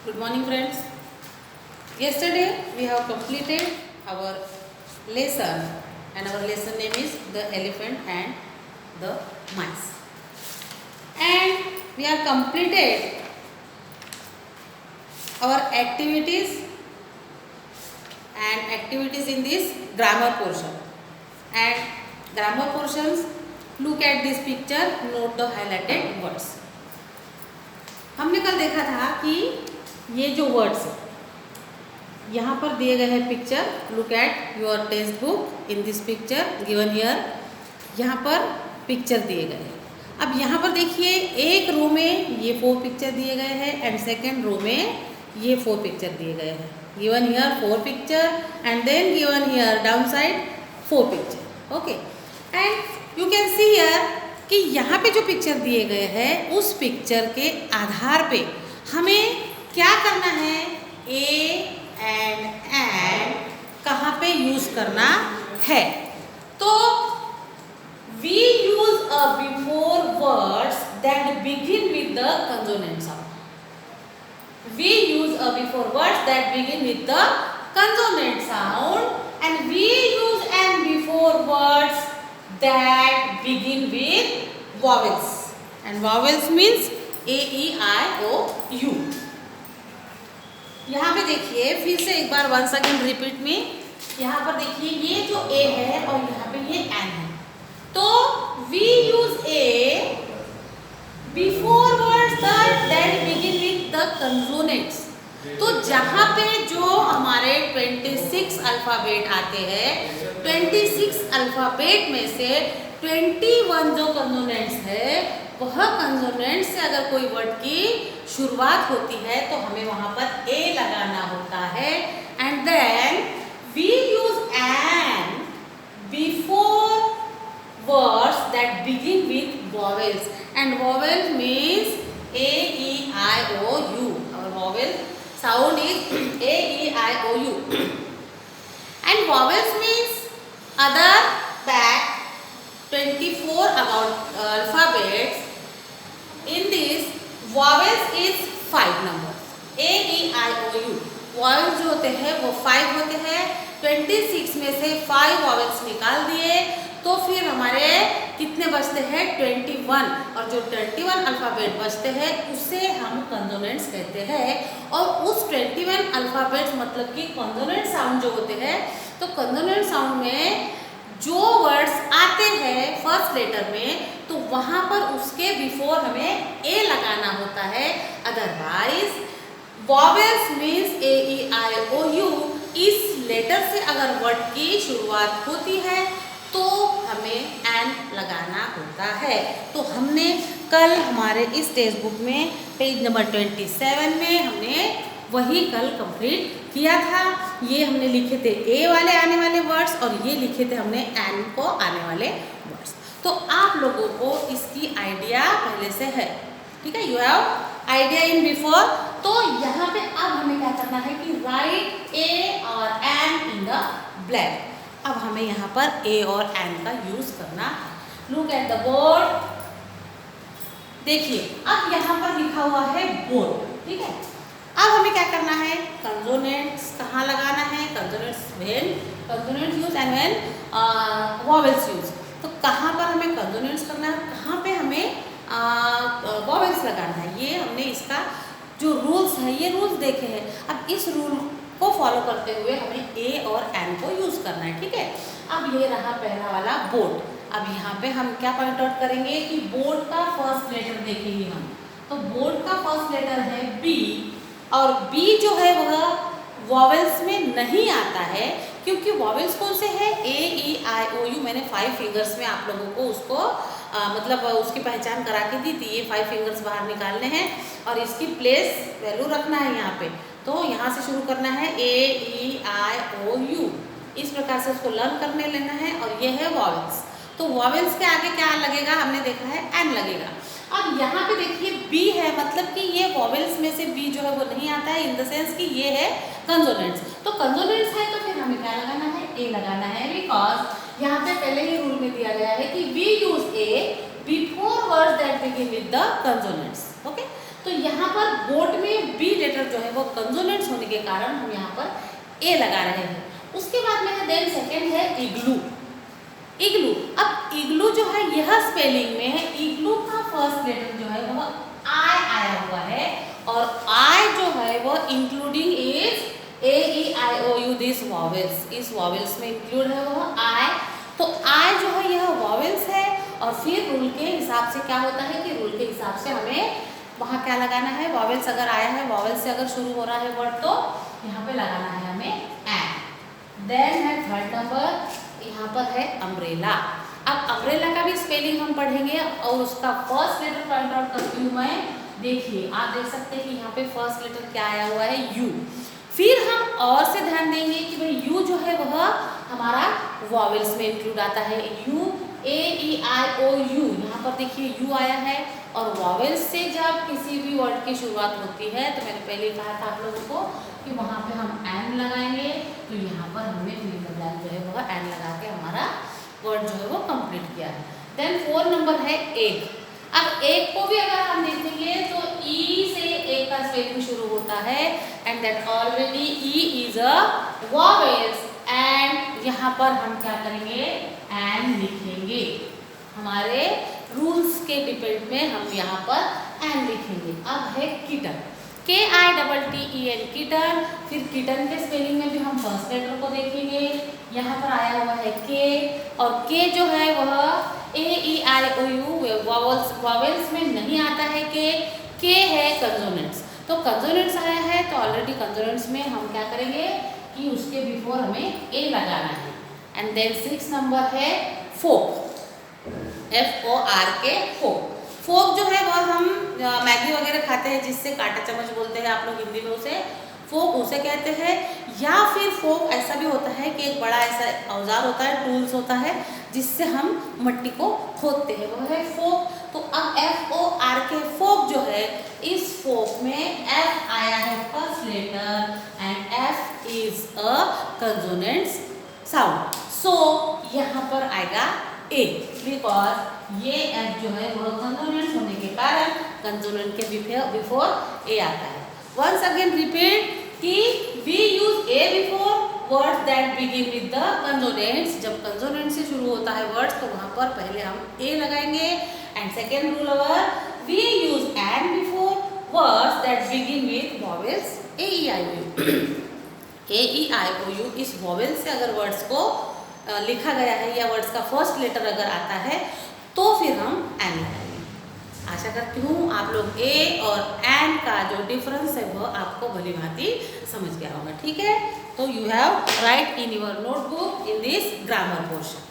Good morning, friends. Yesterday we have completed our lesson, and our lesson name is The Elephant and the Mice. And we have completed our activities in this grammar portion. And grammar portions, look at this picture, note the highlighted words. हमने कल देखा था कि ये जो words यहाँ पर दिए गए हैं picture, look at your text book in this picture given here, यहाँ पर पिक्चर दिए गए हैं। अब यहाँ पर देखिए एक रो में ये 4 पिक्चर दिए गए हैं एंड सेकेंड रो में ये 4 पिक्चर दिए गए हैं। Given here 4 picture and then given here down side 4 picture. Okay, and you can see here कि यहाँ पे जो पिक्चर दिए गए हैं उस पिक्चर के आधार पे हमें क्या करना है, ए एंड कहाँ पे यूज करना है। तो we use a before words that begin with the consonant sound. We use a before words that begin with the consonant sound and we use an before words that begin with vowels, and vowels means a e i o u। यहाँ पे देखिए फिर से एक बार once again repeat में, यहाँ पर देखिए ये जो a है और यहाँ पे ये n है, तो we use a before words that begin with the consonants। तो जहाँ पे जो हमारे 26 अल्फ़ाबेट आते हैं, 26 अल्फ़ाबेट में से 21 जो कंसोनेंट्स है, वह कंसोनेंट्स से अगर कोई वर्ड की शुरुआत होती है तो हमें वहाँ पर ए लगाना होता है। And then we use an before words that begin with vowels, and vowel means A E I O U. और vowel sound is a e i o u, and vowels means other back 24 about alphabets. In this vowels is 5 numbers a e i o u। vowels जो होते हैं वो 5 होते हैं। 26 में से 5 vowels निकाल दिए तो फिर हमारे कितने बचते हैं, 21। और जो 21 अल्फ़ाबेट बचते हैं उसे हम कंसोनेंट्स कहते हैं। और उस 21 अल्फ़ाबेट्स मतलब कि कंसोनेंट साउंड जो होते हैं, तो कंसोनेंट साउंड में जो वर्ड्स आते हैं फर्स्ट लेटर में, तो वहाँ पर उसके बिफोर हमें ए लगाना होता है। Otherwise vowels means A E I O U, इस लेटर से अगर वर्ड की शुरुआत होती है तो हमें एन लगाना होता है। तो हमने कल हमारे इस टेक्स्ट बुक में पेज नंबर 27 में हमने वही कल कंप्लीट किया था। ये हमने लिखे थे ए वाले आने वाले वर्ड्स और ये लिखे थे हमने एन को आने वाले वर्ड्स। तो आप लोगों को इसकी आइडिया पहले से है, ठीक है, you have idea in before. तो यहाँ पे अब हमें क्या करना है कि राइट ए और एन इन द ब्लैंक। अब हमें यहाँ पर ए और एन का यूज करना है। लुक एट द बोर्ड, देखिए अब यहाँ पर लिखा हुआ है बोर्ड, ठीक है। अब हमें क्या करना है, कंसोनेंट्स कहाँ लगाना है, consonants when consonants use and when vowels use. तो कहाँ पर हमें कंसोनेंट्स करना है, कहाँ पे हमें वॉवेल्स लगाना है, ये हमने इसका जो रूल्स है ये रूल्स देखे हैं। अब इस रूल को फॉलो करते हुए हमें ए और एन को यूज करना है, ठीक है। अब ये रहा पहला वाला बोर्ड। अब यहाँ पे हम क्या पॉइंट आउट करेंगे कि बोर्ड का फर्स्ट लेटर देखेंगे हम, तो बोर्ड का फर्स्ट लेटर है बी, और बी जो है वह वॉवेल्स में नहीं आता है, क्योंकि वॉवेल्स कौन से है, ए ई आई ओ यू। मैंने 5 फिंगर्स में आप लोगों को उसको मतलब उसकी पहचान करा के दी थी। ये 5 फिंगर्स बाहर निकालने हैं और इसकी प्लेस वैल्यू रखना है यहाँ पे। तो यहाँ से शुरू करना है ए ई आई ओ यू, इस प्रकार से उसको लर्न करने लेना है। और ये है वॉवेल्स, तो वॉवेल्स के आगे क्या लगेगा, हमने देखा है एन लगेगा। अब यहाँ पे देखिए बी है, मतलब कि ये वॉवेल्स में से बी जो है वो नहीं आता है, इन द सेंस कि ये है कंसोनेंट्स। तो कंसोनेंट्स है तो फिर हमें क्या लगाना है, ए लगाना है, बिकॉज यहाँ पे पहले ही रूल में दिया गया है कि we use a before words that begin with the consonants. Okay, तो यहाँ पर बोर्ड में बी लेटर जो है वो कंसोनेंट्स होने के कारण हम यहाँ पर ए लगा रहे हैं। उसके बाद में है देन सेकेंड है इग्लू। इग्लू, अब इग्लू जो है यह स्पेलिंग में है, इग्लू का फर्स्ट लेटर जो है वो आई आया हुआ है और आई जो है वो including is A E I O U this vowels, इस वॉवेल्स में इंक्लूड है वो आई। तो आई जो है यह वॉवेल्स है और फिर रूल के हिसाब से क्या होता है कि रूल के हिसाब से हमें वहाँ क्या लगाना है, वॉवेल्स अगर आया है, वॉवेल्स से अगर शुरू हो रहा है वर्ड तो यहाँ पे लगाना है हमें एन। देन है थर्ड नंबर, यहाँ पर है अम्ब्रेला। अब अम्ब्रेला का भी स्पेलिंग हम पढ़ेंगे और उसका फर्स्ट लेटर पॉइंट आउट करती हूँ मैं। देखिए आप देख सकते हैं कि यहाँ पे फर्स्ट लेटर क्या आया हुआ है, यू। फिर हम और से ध्यान देंगे कि भाई यू जो है वह हमारा वॉवेल्स में इंक्लूड आता है। You A E I O you, यहाँ पर देखिए यू आया है और वॉवेल्स से जब किसी भी वर्ड की शुरुआत होती है तो मैंने पहले कहा था आप लोगों को कि वहाँ पे हम एन लगाएंगे, तो यहाँ पर हमने फिल द ब्लैंक जो है वह एन लगा के हमारा वर्ड जो है वो कंप्लीट किया है। देन 4 नंबर है एग। अब एग को भी अगर हम देखेंगे तो ई से एग का स्पेलिंग शुरू होता है and that already E is a vowels and यहाँ पर हम क्या करेंगे, एन लिखेंगे। हमारे रूल्स के डिपेंड में हम यहाँ पर एन लिखेंगे। अब है kitten, K I double T E N, kitten. फिर किटन के स्पेलिंग में भी हम फर्स्ट लेटर को देखेंगे, यहाँ पर आया हुआ है के और के जो है वह ए E I O you vowels में नहीं आता है। के है कंसोनेंट्स, तो कंसोनेंट्स आया है तो ऑलरेडी कंसोनेंट्स में हम क्या करेंगे कि उसके बिफोर हमें ए लगाना है। एंड देन 6 नंबर है फोक, FORK, फोक। फोक जो है वह हम मैगी वगैरह खाते हैं जिससे कांटा चम्मच बोलते हैं आप लोग हिंदी में, उसे फोक उसे कहते हैं। या फिर फोक ऐसा भी होता है कि एक बड़ा ऐसा औजार होता है, टूल्स होता है जिससे हम मिट्टी को खोदते हैं, वो है फोक। तो अब FORK फोक जो है, इस फोक में F आया है first letter and F is a consonants sound, सो यहाँ पर आएगा ए, बिकॉज ये F जो है वह कंसोनेंट होने के कारण कंसोनेंट के बिफोर ए आता है। वंस अगेन रिपीट कि we use a before words that begin with the consonants. जब कंसोनेंट से शुरू होता है वर्ड्स तो वहाँ पर पहले हम ए लगाएंगे। And second rule our, we use an before words that begin with vowels A E I O U. A E I O U, इस वॉवेल से अगर वर्ड्स को लिखा गया है या वर्ड्स का फर्स्ट लेटर अगर आता है तो फिर हम एन लगाएंगे। आशा करती हूँ आप लोग ए और एन का जो डिफरेंस है वो आपको भली भांति समझ गया होगा। ठीक है, तो you have right in your notebook in this grammar portion.